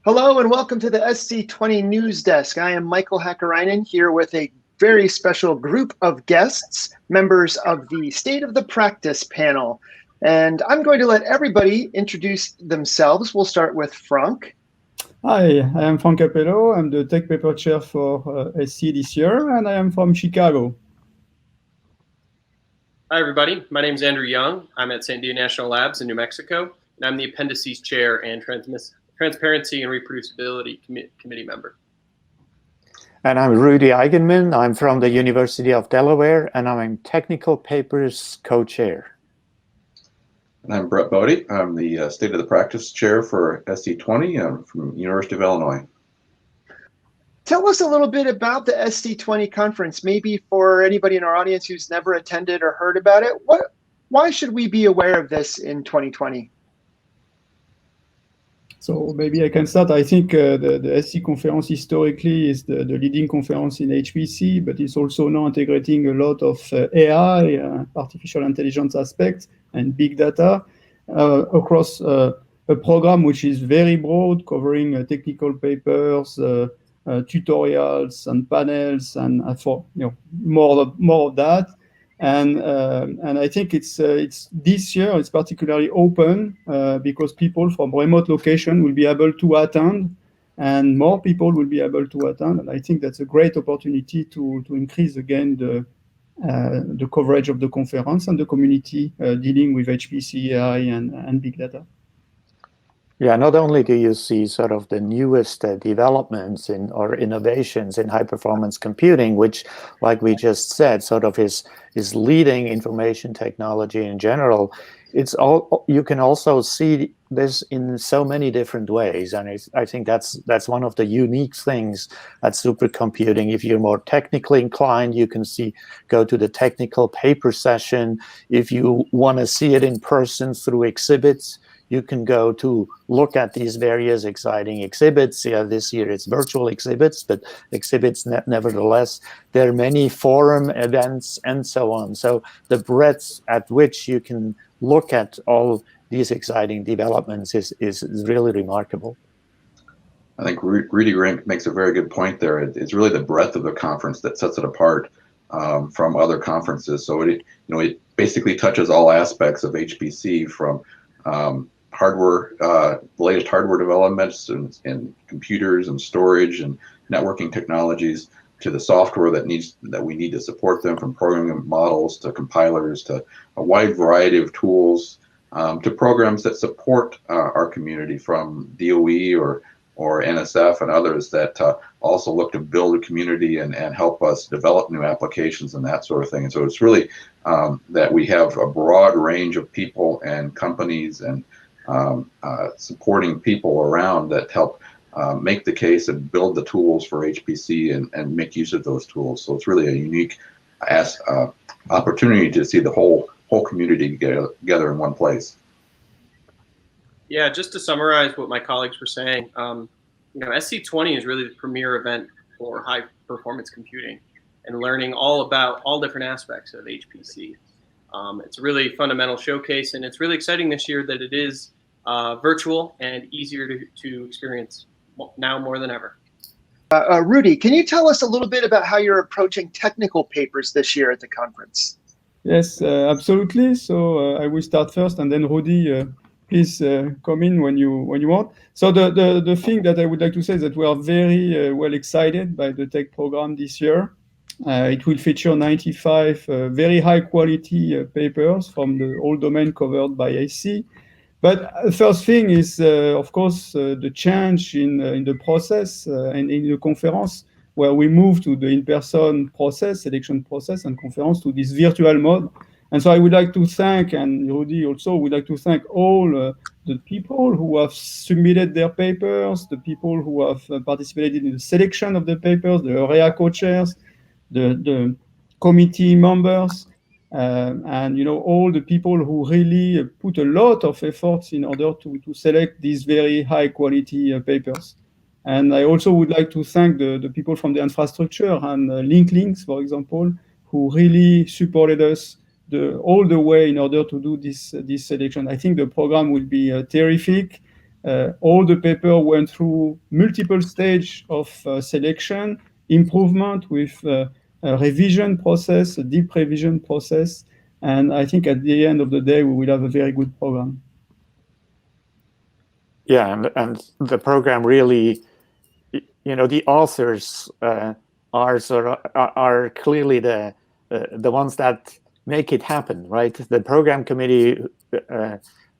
Hello and welcome to the SC20 News Desk. I am Michael Hakkarinen here with a very special group of guests, members of the State of the Practice panel. And I'm going to let everybody introduce themselves. We'll start with Franck. Hi, I am Franck Cappello. I'm the Tech Paper Chair for SC this year, and I am from Chicago. Hi, everybody. My name is Andrew Younge. I'm at Sandia National Labs in New Mexico, and I'm the Appendices Chair and Transparency and Reproducibility Committee member. And I'm Rudy Eigenmann. I'm from the University of Delaware, and I'm Technical Papers Co-Chair. And I'm Brett Bode. I'm the State of the Practice Chair for SC20. I'm from University of Illinois. Tell us a little bit about the SC20 conference, maybe for anybody in our audience who's never attended or heard about it. Why should we be aware of this in 2020? So maybe I can start. I think the SC conference historically is the leading conference in HPC, but it's also now integrating a lot of AI, artificial intelligence aspects, and big data across a program which is very broad, covering technical papers, tutorials, and panels, and for more of that. And I think it's this year it's particularly open because people from remote location will be able to attend, and more people will be able to attend. And I think that's a great opportunity to increase again the coverage of the conference and the community dealing with HPC, AI, and big data. Yeah, not only do you see sort of the newest developments or innovations in high-performance computing, which, like we just said, sort of is leading information technology in general. You can also see this in so many different ways, and I think that's one of the unique things at supercomputing. If you're more technically inclined, you can go to the technical paper session. If you want to see it in person through exhibits, you can go to look at these various exciting exhibits. This year it's virtual exhibits, but exhibits nevertheless. There are many forum events and so on. So the breadth at which you can look at all these exciting developments is really remarkable. I think Rudy makes a very good point there. It's really the breadth of the conference that sets it apart from other conferences. So it basically touches all aspects of HPC, from hardware, the latest hardware developments in computers and storage and networking technologies, to the software that we need to support them, from programming models to compilers to a wide variety of tools, to programs that support our community, from DOE or NSF and others that also look to build a community and help us develop new applications and that sort of thing. And so it's really that we have a broad range of people and companies and supporting people around that help make the case and build the tools for HPC and make use of those tools. So it's really a unique opportunity to see the whole community together in one place. Yeah, just to summarize what my colleagues were saying, SC20 is really the premier event for high performance computing and learning all about all different aspects of HPC. It's a really fundamental showcase, and it's really exciting this year that it is virtual and easier to experience now more than ever. Rudy, can you tell us a little bit about how you're approaching technical papers this year at the conference? Yes, absolutely. So I will start first, and then Rudy, please come in when you want. So the thing that I would like to say is that we are very well excited by the tech program this year. It will feature 95 very high quality papers from all domain covered by SC. But the first thing is, of course, the change in the process and in the conference, where we move to the in-person process, selection process, and conference to this virtual mode. And so I would like to thank, and Rudy also would like to thank all the people who have submitted their papers, the people who have participated in the selection of the papers, the area co-chairs, the committee members, and all the people who really put a lot of efforts in order to select these very high quality papers. And I also would like to thank the people from the infrastructure and Links, for example, who really supported us all the way in order to do this selection. I think the program will be terrific. All the paper went through multiple stages of selection, improvement with a revision process, a deep revision process. And I think at the end of the day, we will have a very good program. Yeah, and the program really, the authors are clearly the ones that make it happen, right? The program committee,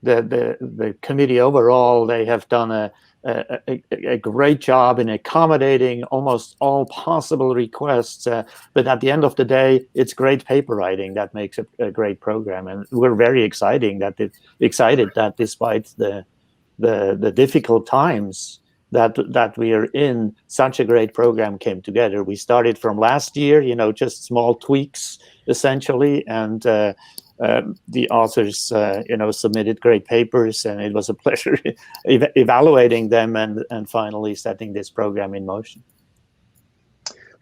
the committee overall, they have done a great job in accommodating almost all possible requests. But at the end of the day, it's great paper writing that makes a great program, and we're very excited that despite the difficult times that we are in, such a great program came together. We started from last year, just small tweaks essentially, and the authors, submitted great papers, and it was a pleasure evaluating them and finally setting this program in motion.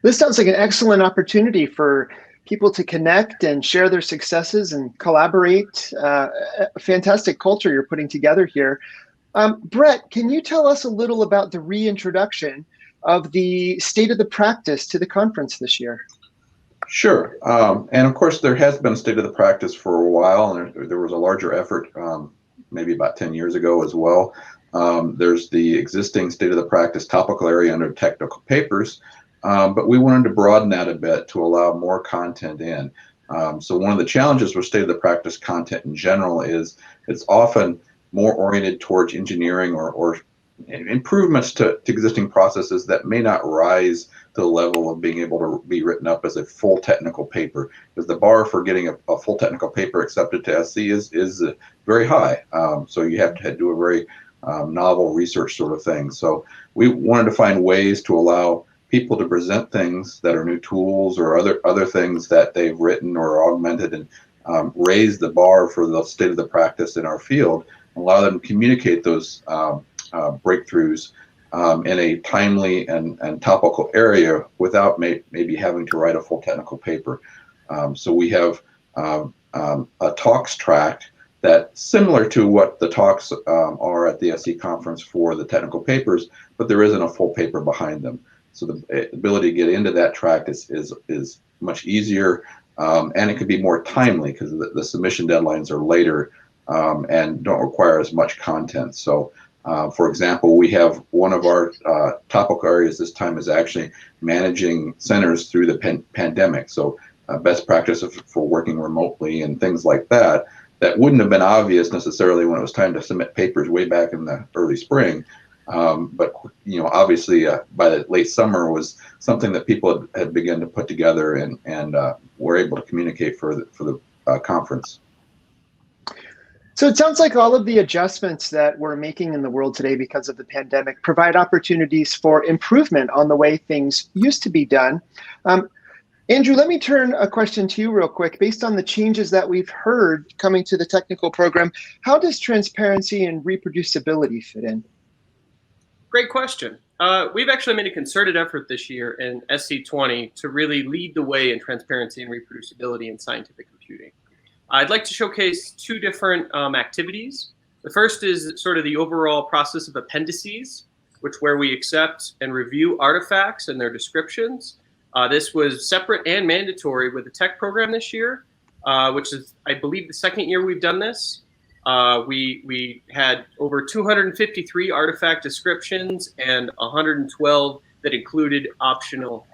This sounds like an excellent opportunity for people to connect and share their successes and collaborate. A fantastic culture you're putting together here. Brett, can you tell us a little about the reintroduction of the State of the Practice to the conference this year? Sure. And of course, there has been State of the Practice for a while, and there was a larger effort maybe about 10 years ago as well. There's the existing State of the Practice topical area under technical papers, but we wanted to broaden that a bit to allow more content in. So one of the challenges with State of the Practice content in general is it's often more oriented towards engineering or improvements to existing processes that may not rise to the level of being able to be written up as a full technical paper, because the bar for getting a full technical paper accepted to SC is very high. So you have to do a very novel research sort of thing. So we wanted to find ways to allow people to present things that are new tools or other things that they've written or augmented, and raise the bar for the state of the practice in our field, allow them to communicate those breakthroughs in a timely and topical area without maybe having to write a full technical paper. So we have a talks track that's similar to what the talks are at the SC conference for the technical papers, but there isn't a full paper behind them. So the ability to get into that track is much easier, and it could be more timely because the submission deadlines are later and don't require as much content. So for example, we have one of our topical areas this time is actually managing centers through the pandemic. So best practice for working remotely and things like that wouldn't have been obvious necessarily when it was time to submit papers way back in the early spring. But obviously by the late summer was something that people had begun to put together and were able to communicate for the conference. So it sounds like all of the adjustments that we're making in the world today because of the pandemic provide opportunities for improvement on the way things used to be done. Andrew, let me turn a question to you real quick. Based on the changes that we've heard coming to the technical program, how does transparency and reproducibility fit in? Great question. We've actually made a concerted effort this year in SC20 to really lead the way in transparency and reproducibility in scientific computing. I'd like to showcase two different activities. The first is sort of the overall process of appendices, where we accept and review artifacts and their descriptions. This was separate and mandatory with the tech program this year, which is, I believe, the second year we've done this. We had over 253 artifact descriptions and 112 that included optional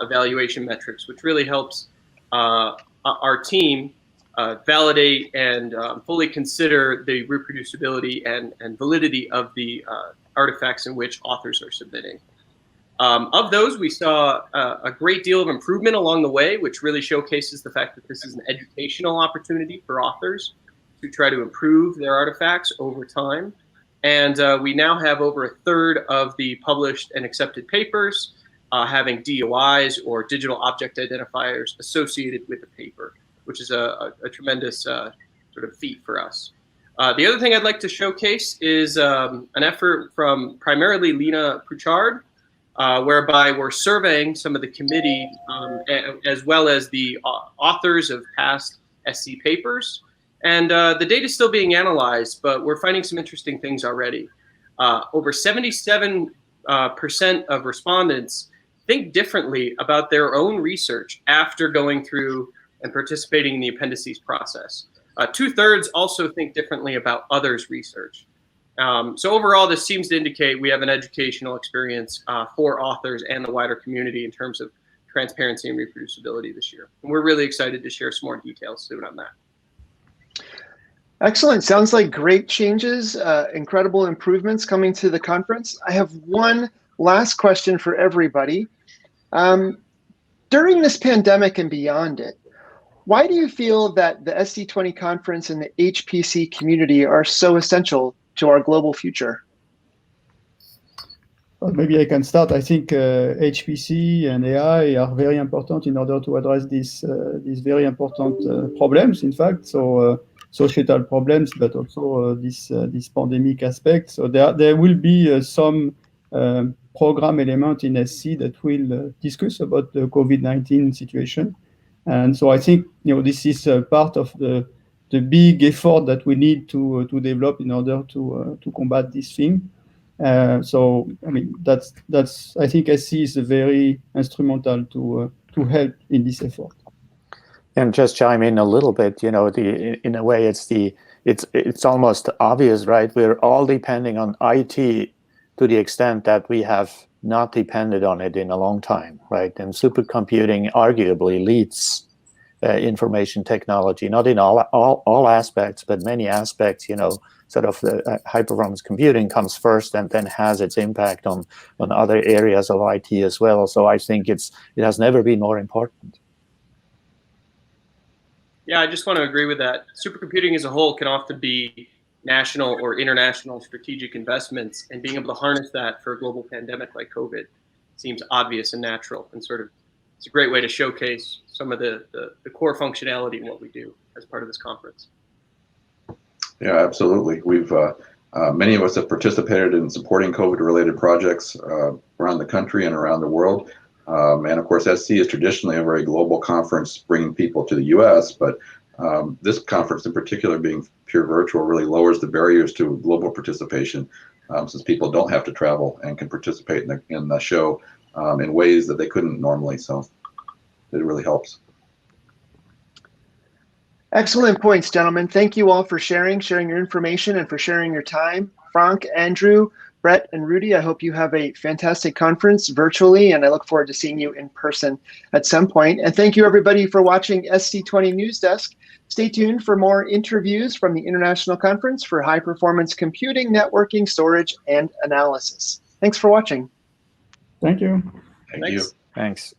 evaluation metrics, which really helps our team validate and fully consider the reproducibility and validity of the artifacts in which authors are submitting. Of those, we saw a great deal of improvement along the way, which really showcases the fact that this is an educational opportunity for authors to try to improve their artifacts over time. And we now have over a third of the published and accepted papers having DOIs or digital object identifiers associated with the paper, which is a tremendous sort of feat for us. The other thing I'd like to showcase is an effort from primarily Lena Pruchard, whereby we're surveying some of the committee as well as the authors of past SC papers. And the data is still being analyzed, but we're finding some interesting things already. over 77% of respondents think differently about their own research after going through and participating in the appendices process. 2/3 also think differently about others' research. So overall, this seems to indicate we have an educational experience for authors and the wider community in terms of transparency and reproducibility this year. And we're really excited to share some more details soon on that. Excellent. Sounds like great changes, incredible improvements coming to the conference. I have one last question for everybody. During this pandemic and beyond it, why do you feel that the SC20 conference and the HPC community are so essential to our global future? Well, maybe I can start. I think HPC and AI are very important in order to address these very important problems, in fact. So societal problems, but also this pandemic aspect. So there will be some program element in SC that will discuss about the COVID-19 situation. And so I think this is part of the big effort that we need to develop in order to combat this thing. So I mean that's I think SC is very instrumental to help in this effort. And just chime in a little bit, in a way it's almost obvious, right? We're all depending on IT to the extent that we have not depended on it in a long time, right? And supercomputing arguably leads information technology, not in all aspects, but many aspects, sort of the high performance computing comes first and then has its impact on other areas of IT as well. So I think it has never been more important. Yeah, I just want to agree with that. Supercomputing as a whole can often be national or international strategic investments, and being able to harness that for a global pandemic like COVID seems obvious and natural, and it's a great way to showcase some of the core functionality in what we do as part of this conference. Yeah, absolutely. We've many of us have participated in supporting COVID-related projects around the country and around the world. And of course, SC is traditionally a very global conference, bringing people to the U.S., but this conference in particular, being pure virtual, really lowers the barriers to global participation, since people don't have to travel and can participate in the show in ways that they couldn't normally. So it really helps. Excellent points, gentlemen. Thank you all for sharing your information and for sharing your time. Franck, Andrew, Brett, and Rudy, I hope you have a fantastic conference virtually, and I look forward to seeing you in person at some point. And thank you, everybody, for watching SC20 News Desk. Stay tuned for more interviews from the International Conference for High Performance Computing, Networking, Storage, and Analysis. Thanks for watching. Thank you. Thank you. Thanks.